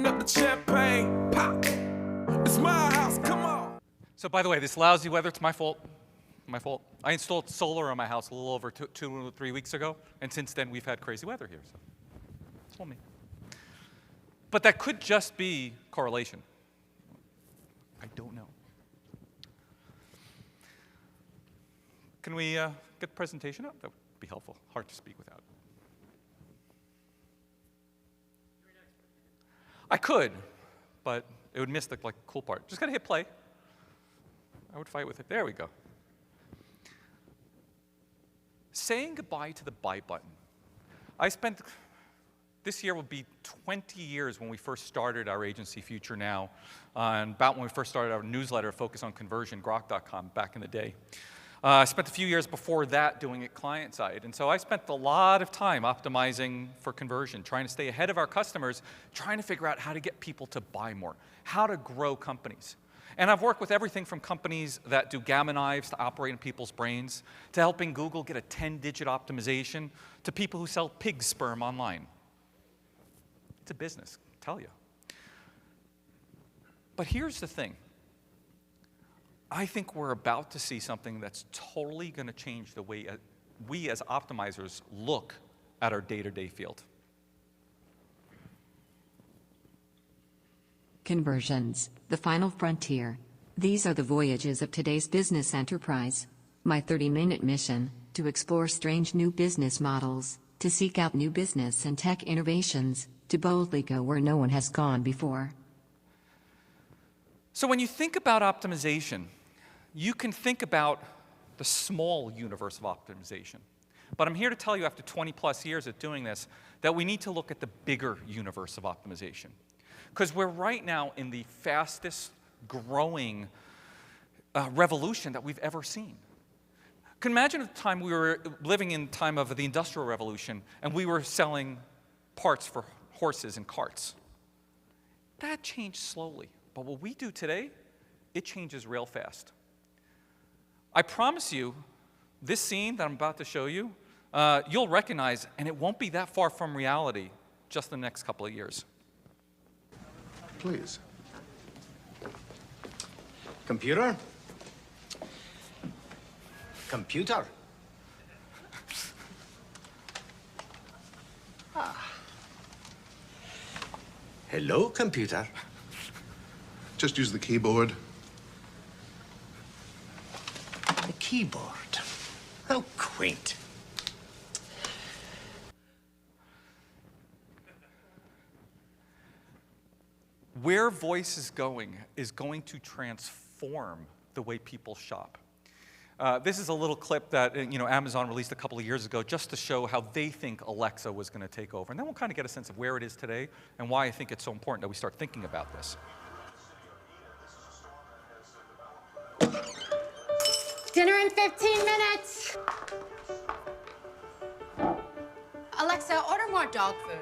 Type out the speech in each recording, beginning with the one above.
open up the champagne, pop. It's my house, come on. So by the way, this lousy weather, it's my fault. My fault. I installed solar on my house a little over 2 or 3 weeks ago, and since then we've had crazy weather here, so it's all me. But that could just be correlation. I don't know. Can we get the presentation up? That would be helpful. Hard to speak without. I could, but it would miss the cool part. Just gotta hit play. I would fight with it. There we go. Saying goodbye to the buy button. This year will be 20 years when we first started our agency, Future Now, and about when we first started our newsletter, Focus on Conversion, grok.com, back in the day. I spent a few years before that doing it client-side, and so I spent a lot of time optimizing for conversion, trying to stay ahead of our customers, trying to figure out how to get people to buy more, how to grow companies. And I've worked with everything from companies that do gamma knives to operate in people's brains, to helping Google get a 10-digit optimization, to people who sell pig sperm online. It's a business, I tell you. But here's the thing. I think we're about to see something that's totally going to change the way we as optimizers look at our day-to-day field. Conversions, the final frontier. These are the voyages of today's business enterprise. My 30-minute mission, to explore strange new business models, to seek out new business and tech innovations, to boldly go where no one has gone before. So when you think about optimization, you can think about the small universe of optimization. But I'm here to tell you after 20+ years of doing this that we need to look at the bigger universe of optimization. Because we're right now in the fastest growing revolution that we've ever seen. Can you imagine at the time we were living in time of the Industrial Revolution and we were selling parts for horses and carts. That changed slowly. But what we do today, it changes real fast. I promise you, this scene that I'm about to show you, you'll recognize, and it won't be that far from reality just the next couple of years. Please. Computer? Computer? Hello, computer. Just use the keyboard. The keyboard. How quaint. Where voice is going to transform the way people shop. This is a little clip that Amazon released a couple of years ago just to show how they think Alexa was going to take over. And then we'll kind of get a sense of where it is today and why I think it's so important that we start thinking about this. Dinner in 15 minutes. Alexa, order more dog food.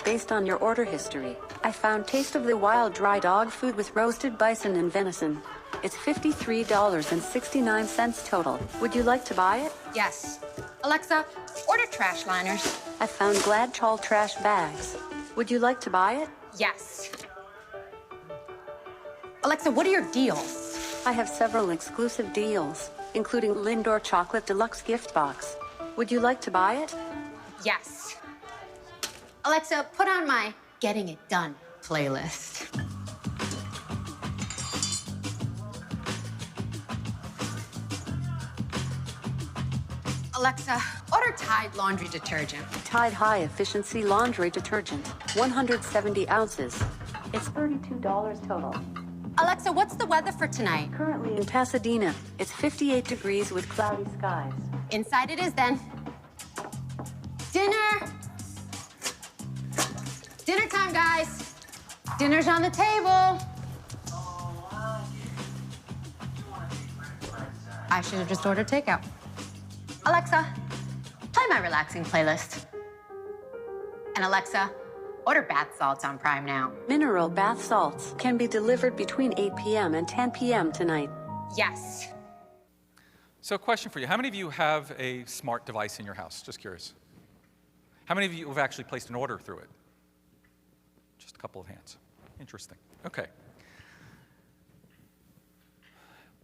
Based on your order history, I found Taste of the Wild dry dog food with roasted bison and venison. It's $53.69 total. Would you like to buy it? Yes. Alexa, order trash liners. I found Glad Tall trash bags. Would you like to buy it? Yes. Alexa, what are your deals? I have several exclusive deals, including Lindor Chocolate Deluxe Gift Box. Would you like to buy it? Yes. Alexa, put on my Getting It Done playlist. Alexa, order Tide laundry detergent. Tide High Efficiency Laundry Detergent, 170 ounces. It's $32 total. Alexa, what's the weather for tonight? Currently in Pasadena, it's 58 degrees with cloudy skies. Inside it is then. Dinner! Dinner time, guys. Dinner's on the table. I should have just ordered takeout. Alexa, play my relaxing playlist. And Alexa, order bath salts on Prime now. Mineral bath salts can be delivered between 8 p.m. and 10 p.m. tonight. Yes. So question for you. How many of you have a smart device in your house? Just curious. How many of you have actually placed an order through it? Just a couple of hands. Interesting. Okay.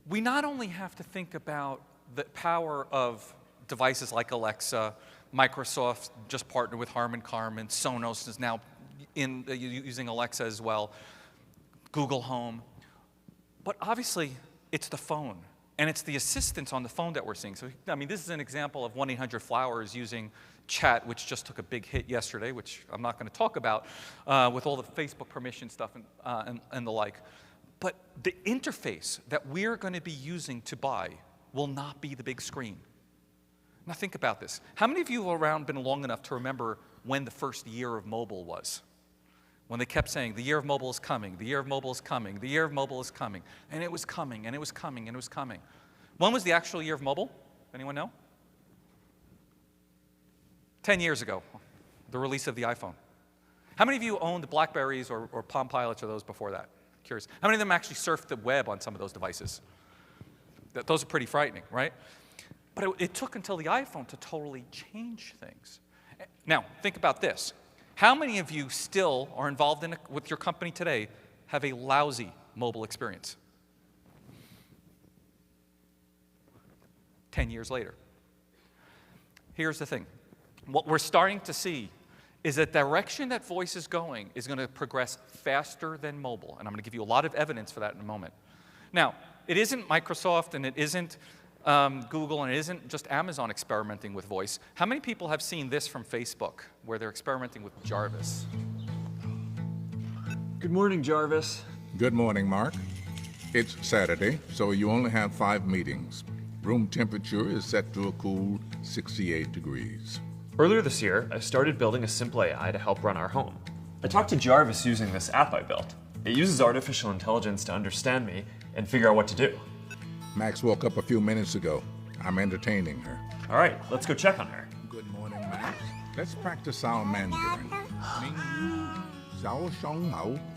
We not only have to think about the power of devices like Alexa, Microsoft just partnered with Harman Kardon, Sonos is now using Alexa as well, Google Home. But obviously, it's the phone, and it's the assistants on the phone that we're seeing. So, I mean, this is an example of 1-800-Flowers using chat, which just took a big hit yesterday, which I'm not going to talk about, with all the Facebook permission stuff and the like. But the interface that we're going to be using to buy will not be the big screen. Now think about this. How many of you have been long enough to remember when the first year of mobile was? When they kept saying, the year of mobile is coming, the year of mobile is coming, the year of mobile is coming. And it was coming, and it was coming, and it was coming. When was the actual year of mobile? Anyone know? 10 years ago, the release of the iPhone. How many of you owned BlackBerries or Palm Pilots or those before that? Curious. How many of them actually surfed the web on some of those devices? Those are pretty frightening, right? But it took until the iPhone to totally change things. Now, think about this. How many of you still are involved with your company today have a lousy mobile experience? 10 years later. Here's the thing. What we're starting to see is that the direction that voice is going to progress faster than mobile. And I'm going to give you a lot of evidence for that in a moment. Now, it isn't Microsoft, and it isn't Google, and it isn't just Amazon experimenting with voice. How many people have seen this from Facebook, where they're experimenting with Jarvis? Good morning, Jarvis. Good morning, Mark. It's Saturday, so you only have 5 meetings. Room temperature is set to a cool 68 degrees. Earlier this year, I started building a simple AI to help run our home. I talked to Jarvis using this app I built. It uses artificial intelligence to understand me and figure out what to do. Max woke up a few minutes ago. I'm entertaining her. All right, let's go check on her. Good morning, Max. Let's practice our Mandarin.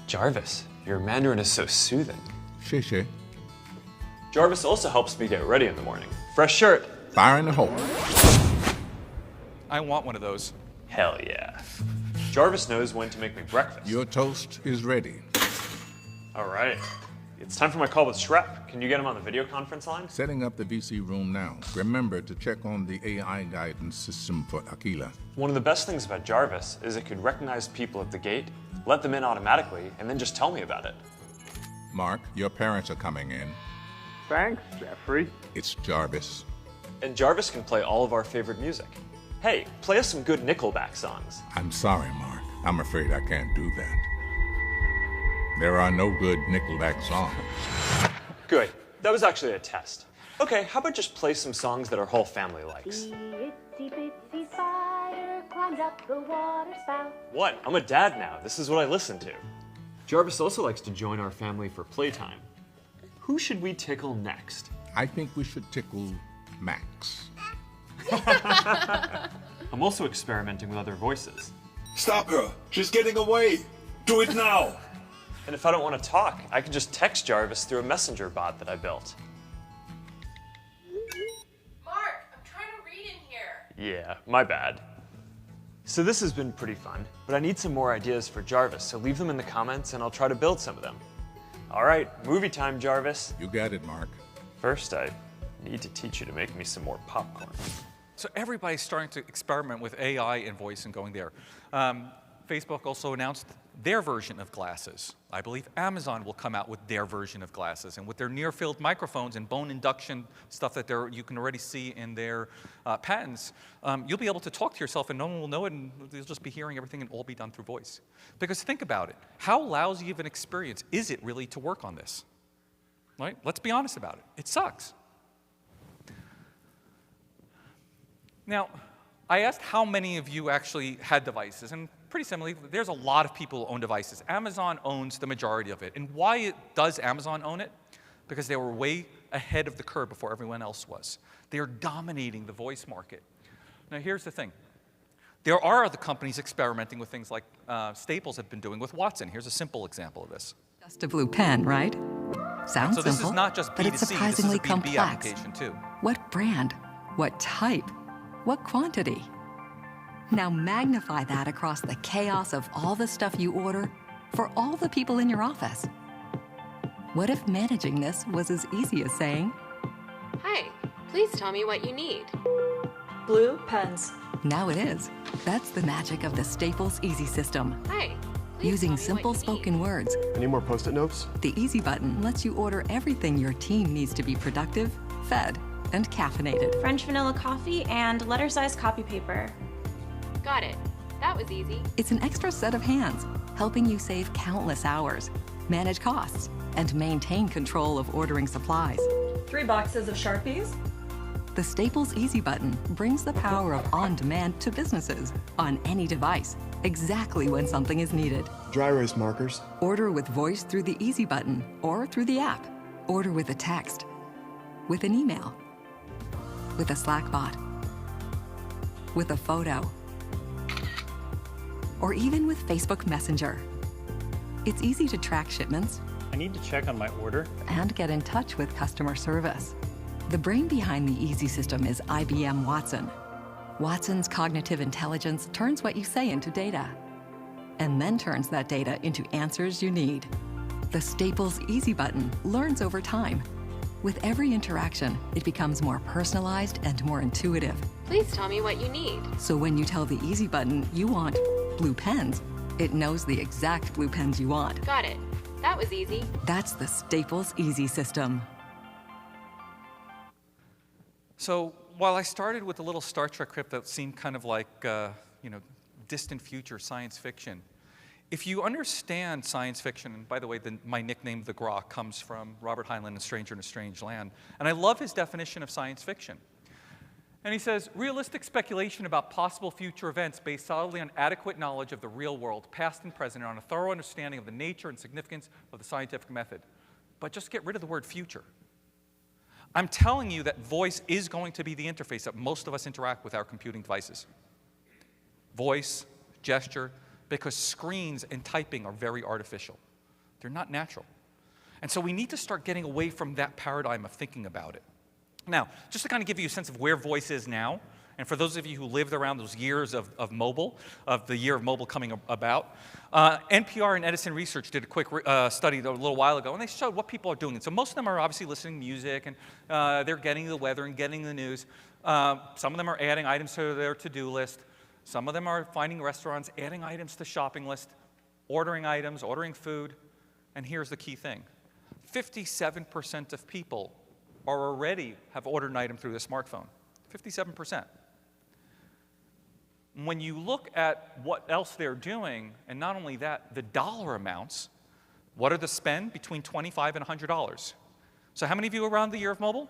Jarvis, your Mandarin is so soothing. Shishe. Jarvis also helps me get ready in the morning. Fresh shirt. Fire in the hole. I want one of those. Hell yeah. Jarvis knows when to make me breakfast. Your toast is ready. All right. It's time for my call with Shrep. Can you get him on the video conference line? Setting up the VC room now. Remember to check on the AI guidance system for Aquila. One of the best things about Jarvis is it could recognize people at the gate, let them in automatically, and then just tell me about it. Mark, your parents are coming in. Thanks, Jeffrey. It's Jarvis. And Jarvis can play all of our favorite music. Hey, play us some good Nickelback songs. I'm sorry, Mark. I'm afraid I can't do that. There are no good Nickelback songs. Good. That was actually a test. Okay, how about just play some songs that our whole family likes? The itsy bitsy spider climbed up the water spout. What? I'm a dad now. This is what I listen to. Jarvis also likes to join our family for playtime. Who should we tickle next? I think we should tickle Max. I'm also experimenting with other voices. Stop her. She's getting away. Do it now. And if I don't want to talk, I can just text Jarvis through a messenger bot that I built. Mark, I'm trying to read in here. Yeah, my bad. So this has been pretty fun, but I need some more ideas for Jarvis, so leave them in the comments and I'll try to build some of them. All right, movie time, Jarvis. You got it, Mark. First, I need to teach you to make me some more popcorn. So everybody's starting to experiment with AI and voice and going there. Facebook also announced their version of glasses. I believe Amazon will come out with their version of glasses. And with their near-field microphones and bone induction stuff that you can already see in their patents, you'll be able to talk to yourself and no one will know it, and you'll just be hearing everything and all be done through voice. Because think about it. How lousy of an experience is it really to work on this? Right? Let's be honest about it. It sucks. Now, I asked how many of you actually had devices, and pretty similarly, there's a lot of people who own devices. Amazon owns the majority of it. And why does Amazon own it? Because they were way ahead of the curve before everyone else was. They are dominating the voice market. Now, here's the thing. There are other companies experimenting with things like Staples have been doing with Watson. Here's a simple example of this. Just a blue pen, right? Sounds so this simple, is not just B2C, but it's surprisingly this is a B2B complex. application too. What brand? What type? What quantity? Now magnify that across the chaos of all the stuff you order for all the people in your office. What if managing this was as easy as saying, Hi, please tell me what you need. Blue pens. Now it is. That's the magic of the Staples Easy System. Hi. Using simple spoken words, Any more Post-it notes? the Easy button lets you order everything your team needs to be productive, fed, and caffeinated. French vanilla coffee and letter-sized copy paper. Got it. That was easy. It's an extra set of hands, helping you save countless hours, manage costs, and maintain control of ordering supplies. 3 boxes of Sharpies. The Staples Easy button brings the power of on-demand to businesses on any device, exactly when something is needed. Dry erase markers. Order with voice through the Easy button or through the app. Order with a text, with an email, with a Slack bot, with a photo, or even with Facebook Messenger. It's easy to track shipments. I need to check on my order. And get in touch with customer service. The brain behind the Easy System is IBM Watson. Watson's cognitive intelligence turns what you say into data, and then turns that data into answers you need. The Staples Easy button learns over time. With every interaction, it becomes more personalized and more intuitive. Please tell me what you need. So when you tell the Easy button you want blue pens, it knows the exact blue pens you want. Got it. That was easy. That's the Staples Easy System. So while I started with a little Star Trek crypt that seemed kind of like, distant future science fiction, if you understand science fiction, and by the way, my nickname, The Grok, comes from Robert Heinlein in Stranger in a Strange Land, and I love his definition of science fiction. And he says, realistic speculation about possible future events based solidly on adequate knowledge of the real world, past and present, and on a thorough understanding of the nature and significance of the scientific method. But just get rid of the word future. I'm telling you that voice is going to be the interface that most of us interact with our computing devices. Voice, gesture, because screens and typing are very artificial. They're not natural. And so we need to start getting away from that paradigm of thinking about it. Now, just to kind of give you a sense of where voice is now, and for those of you who lived around those years of mobile, of the year of mobile coming about, NPR and Edison Research did a quick study a little while ago, and they showed what people are doing. And so most of them are obviously listening to music, and they're getting the weather and getting the news. Some of them are adding items to their to-do list. Some of them are finding restaurants, adding items to shopping list, ordering items, ordering food. And here's the key thing. 57% of people have ordered an item through their smartphone. 57%. When you look at what else they're doing, and not only that, the dollar amounts, what are the spend? Between $25 and $100. So how many of you were around the year of mobile?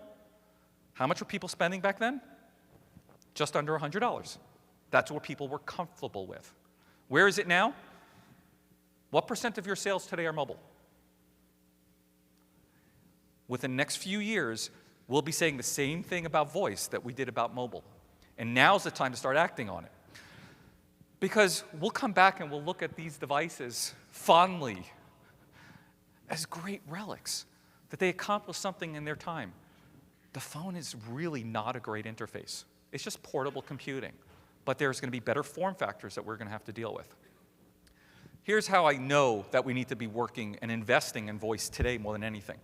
How much were people spending back then? Just under $100. That's what people were comfortable with. Where is it now? What percent of your sales today are mobile? Within the next few years, we'll be saying the same thing about voice that we did about mobile. And now's the time to start acting on it. Because we'll come back and we'll look at these devices fondly as great relics, that they accomplished something in their time. The phone is really not a great interface. It's just portable computing. But there's going to be better form factors that we're going to have to deal with. Here's how I know that we need to be working and investing in voice today more than anything.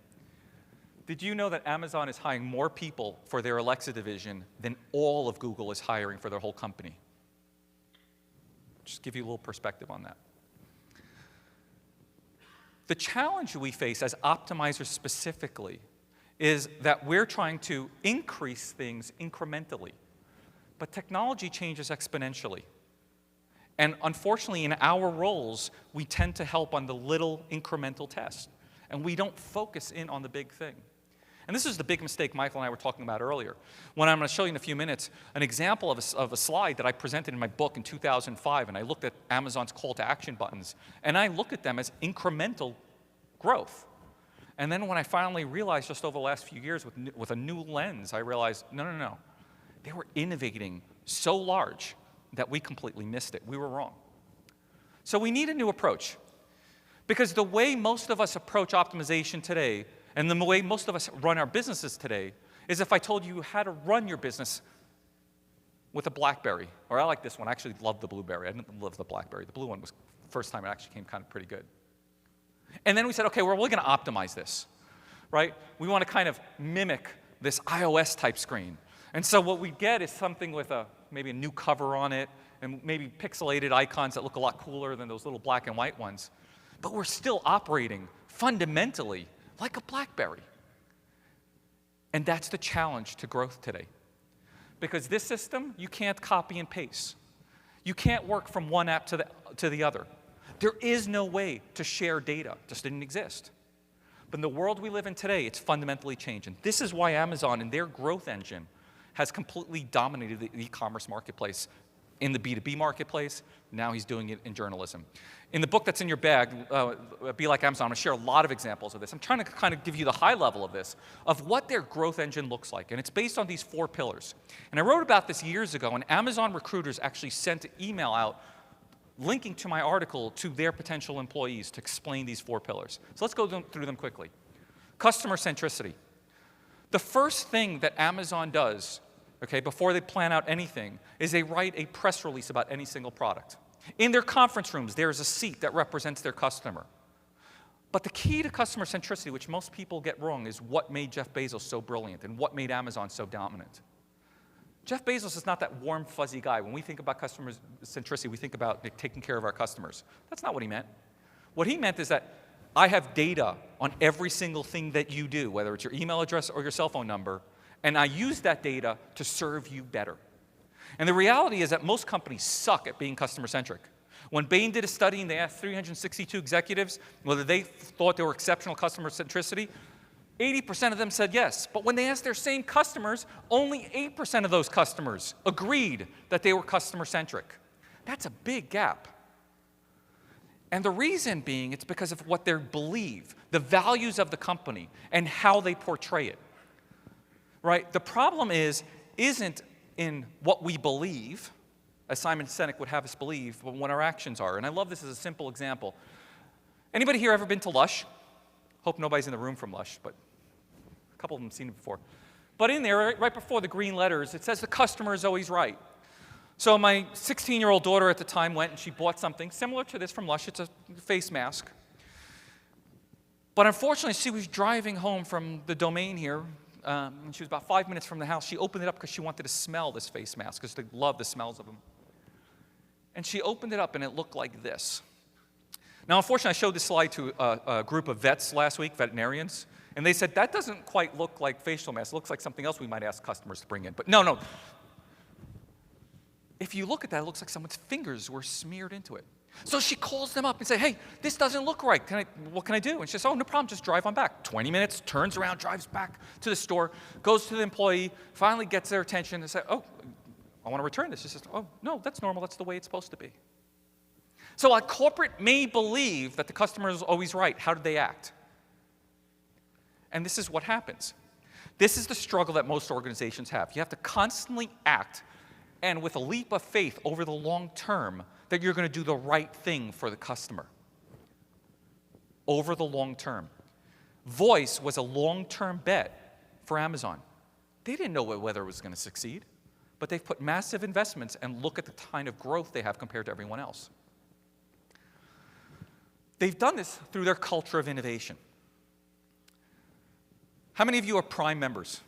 Did you know that Amazon is hiring more people for their Alexa division than all of Google is hiring for their whole company? Just give you a little perspective on that. The challenge we face as optimizers specifically is that we're trying to increase things incrementally. But technology changes exponentially. And unfortunately, in our roles, we tend to help on the little incremental test. And we don't focus in on the big thing. And this is the big mistake Michael and I were talking about earlier. When I'm going to show you in a few minutes an example of a slide that I presented in my book in 2005, and I looked at Amazon's call to action buttons, and I looked at them as incremental growth. And then when I finally realized just over the last few years with a new lens, I realized, no. They were innovating so large that we completely missed it. We were wrong. So we need a new approach. Because the way most of us approach optimization today, and the way most of us run our businesses today, is if I told you how to run your business with a BlackBerry. Or I like this one. I actually love the Blueberry. I didn't love the BlackBerry. The blue one was the first time it actually came kind of pretty good. And then we said, okay, we're really going to optimize this, right? We want to kind of mimic this iOS type screen. And so what we get is something with maybe a new cover on it and maybe pixelated icons that look a lot cooler than those little black and white ones. But we're still operating fundamentally like a BlackBerry. And that's the challenge to growth today. Because this system, you can't copy and paste. You can't work from one app to the other. There is no way to share data. It just didn't exist. But in the world we live in today, it's fundamentally changing. This is why Amazon and their growth engine has completely dominated the e-commerce marketplace in the B2B marketplace. Now he's doing it in journalism. In the book that's in your bag, Be Like Amazon, I'm going to share a lot of examples of this. I'm trying to kind of give you the high level of this, of what their growth engine looks like. And it's based on these 4 pillars. And I wrote about this years ago, and Amazon recruiters actually sent an email out linking to my article to their potential employees to explain these 4 pillars. So let's go through them quickly. Customer centricity. The first thing that Amazon does, okay, before they plan out anything, is they write a press release about any single product. In their conference rooms, there is a seat that represents their customer. But the key to customer centricity, which most people get wrong, is what made Jeff Bezos so brilliant and what made Amazon so dominant. Jeff Bezos is not that warm, fuzzy guy. When we think about customer centricity, we think about taking care of our customers. That's not what he meant. What he meant is that I have data on every single thing that you do, whether it's your email address or your cell phone number, and I use that data to serve you better. And the reality is that most companies suck at being customer-centric. When Bain did a study and they asked 362 executives whether they thought they were exceptional customer centricity, 80% of them said yes. But when they asked their same customers, only 8% of those customers agreed that they were customer-centric. That's a big gap. And the reason being, it's because of what they believe, the values of the company, and how they portray it. Right? The problem isn't in what we believe, as Simon Sinek would have us believe, but what our actions are. And I love this as a simple example. Anybody here ever been to Lush? Hope nobody's in the room from Lush, but a couple of them have seen it before. But in there, right before the green letters, it says the customer is always right. So my 16-year-old daughter at the time went and she bought something similar to this from Lush. It's a face mask. But unfortunately, she was driving home from the Domain here, and she was about 5 minutes from the house. She opened it up because she wanted to smell this face mask, because they love the smells of them. And she opened it up, and it looked like this. Now, unfortunately, I showed this slide to a group of vets last week, veterinarians, and they said, that doesn't quite look like facial mask. It looks like something else we might ask customers to bring in. But no. If you look at that, it looks like someone's fingers were smeared into it. So she calls them up and says, hey, this doesn't look right. What can I do? And she says, oh, no problem, just drive on back. 20 minutes, turns around, drives back to the store, goes to the employee, finally gets their attention and says, oh, I want to return this. She says, oh, no, that's normal. That's the way it's supposed to be. So a corporate may believe that the customer is always right. How did they act? And this is what happens. This is the struggle that most organizations have. You have to constantly act, and with a leap of faith over the long term, that you're going to do the right thing for the customer. Over the long term. Voice was a long-term bet for Amazon. They didn't know whether it was going to succeed, but they've put massive investments, and look at the kind of growth they have compared to everyone else. They've done this through their culture of innovation. How many of you are Prime members?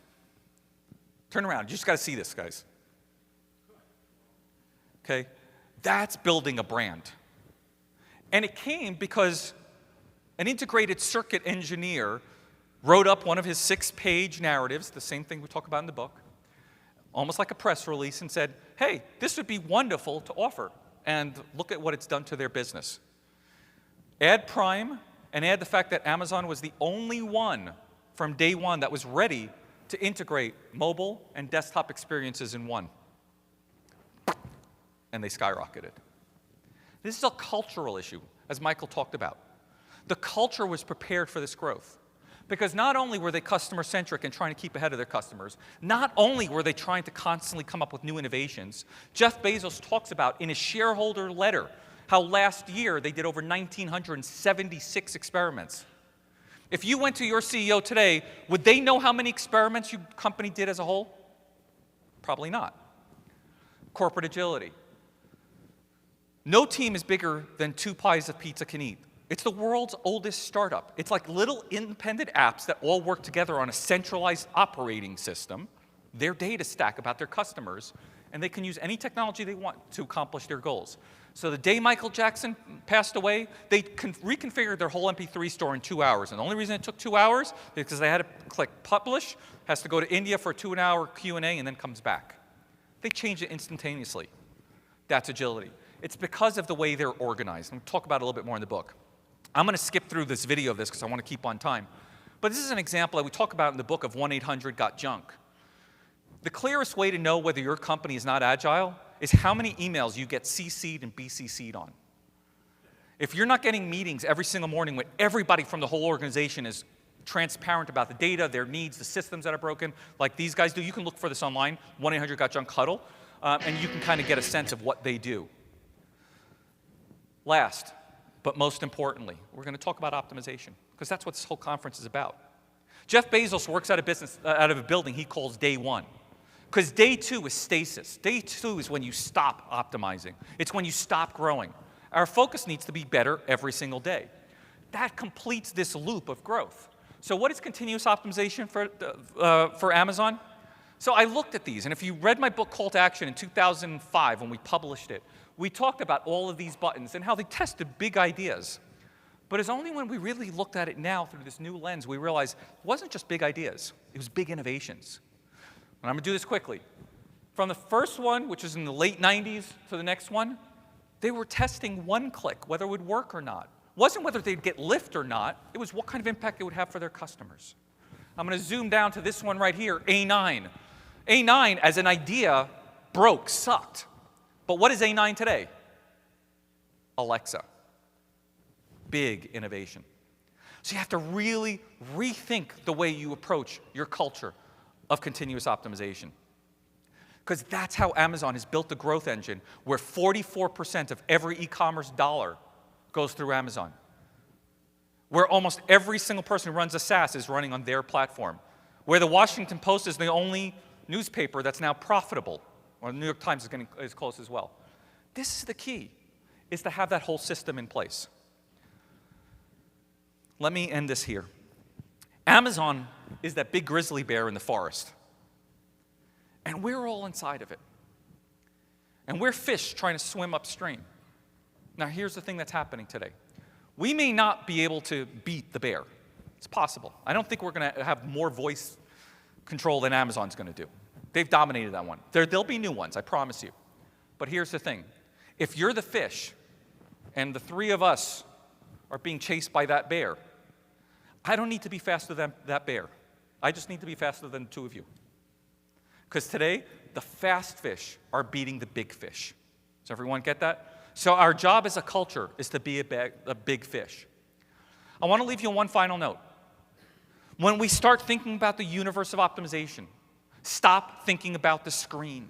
Turn around. You just got to see this, guys. Okay? That's building a brand. And it came because an integrated circuit engineer wrote up one of his 6-page narratives, the same thing we talk about in the book, almost like a press release, and said, hey, this would be wonderful to offer. And look at what it's done to their business. Add Prime, and add the fact that Amazon was the only one from day one that was ready to integrate mobile and desktop experiences in one. And they skyrocketed. This is a cultural issue, as Michael talked about. The culture was prepared for this growth. Because not only were they customer-centric and trying to keep ahead of their customers, not only were they trying to constantly come up with new innovations, Jeff Bezos talks about in his shareholder letter how last year they did over 1,976 experiments. If you went to your CEO today, would they know how many experiments your company did as a whole? Probably not. Corporate agility. No team is bigger than 2 pies of pizza can eat. It's the world's oldest startup. It's like little independent apps that all work together on a centralized operating system, their data stack about their customers, and they can use any technology they want to accomplish their goals. So the day Michael Jackson passed away, they reconfigured their whole MP3 store in 2 hours. And the only reason it took 2 hours is because they had to click publish, has to go to India for a 2-hour Q&A, and then comes back. They changed it instantaneously. That's agility. It's because of the way they're organized. I'm going to talk about it a little bit more in the book. I'm going to skip through this video of this because I want to keep on time. But this is an example that we talk about in the book of 1-800-GOT-JUNK. The clearest way to know whether your company is not agile is how many emails you get CC'd and BCC'd on. If you're not getting meetings every single morning when everybody from the whole organization is transparent about the data, their needs, the systems that are broken, like these guys do, you can look for this online, 1-800-GOT-JUNK huddle, and you can kind of get a sense of what they do. Last, but most importantly, we're going to talk about optimization, because that's what this whole conference is about. Jeff Bezos works out of a building he calls day one. Because day 2 is stasis. Day 2 is when you stop optimizing. It's when you stop growing. Our focus needs to be better every single day. That completes this loop of growth. So what is continuous optimization for Amazon? So I looked at these, and if you read my book, Call to Action, in 2005, when we published it, we talked about all of these buttons and how they tested big ideas. But it's only when we really looked at it now through this new lens, we realized it wasn't just big ideas, it was big innovations. And I'm going to do this quickly. From the first one, which is in the late 90s, to the next one, they were testing one click, whether it would work or not. It wasn't whether they'd get lift or not, it was what kind of impact it would have for their customers. I'm going to zoom down to this one right here, A9. A9, as an idea, broke, sucked. But what is A9 today? Alexa. Big innovation. So you have to really rethink the way you approach your culture of continuous optimization. Because that's how Amazon has built the growth engine where 44% of every e-commerce dollar goes through Amazon. Where almost every single person who runs a SaaS is running on their platform. Where the Washington Post is the only newspaper that's now profitable. Or the New York Times is getting as close as well. This is the key, is to have that whole system in place. Let me end this here. Amazon is that big grizzly bear in the forest. And we're all inside of it. And we're fish trying to swim upstream. Now here's the thing that's happening today. We may not be able to beat the bear. It's possible. I don't think we're going to have more voice control than Amazon's going to do. They've dominated that one. There'll be new ones, I promise you. But here's the thing. If you're the fish and the three of us are being chased by that bear, I don't need to be faster than that bear. I just need to be faster than the two of you. Because today, the fast fish are beating the big fish. Does everyone get that? So our job as a culture is to be a big fish. I want to leave you on one final note. When we start thinking about the universe of optimization, stop thinking about the screen.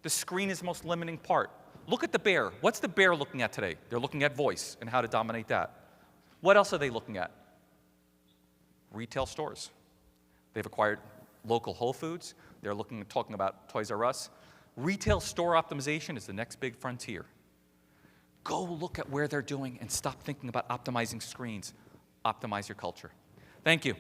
The screen is the most limiting part. Look at the bear. What's the bear looking at today? They're looking at voice and how to dominate that. What else are they looking at? Retail stores. They've acquired local Whole Foods. They're talking about Toys R Us. Retail store optimization is the next big frontier. Go look at where they're doing and stop thinking about optimizing screens. Optimize your culture. Thank you.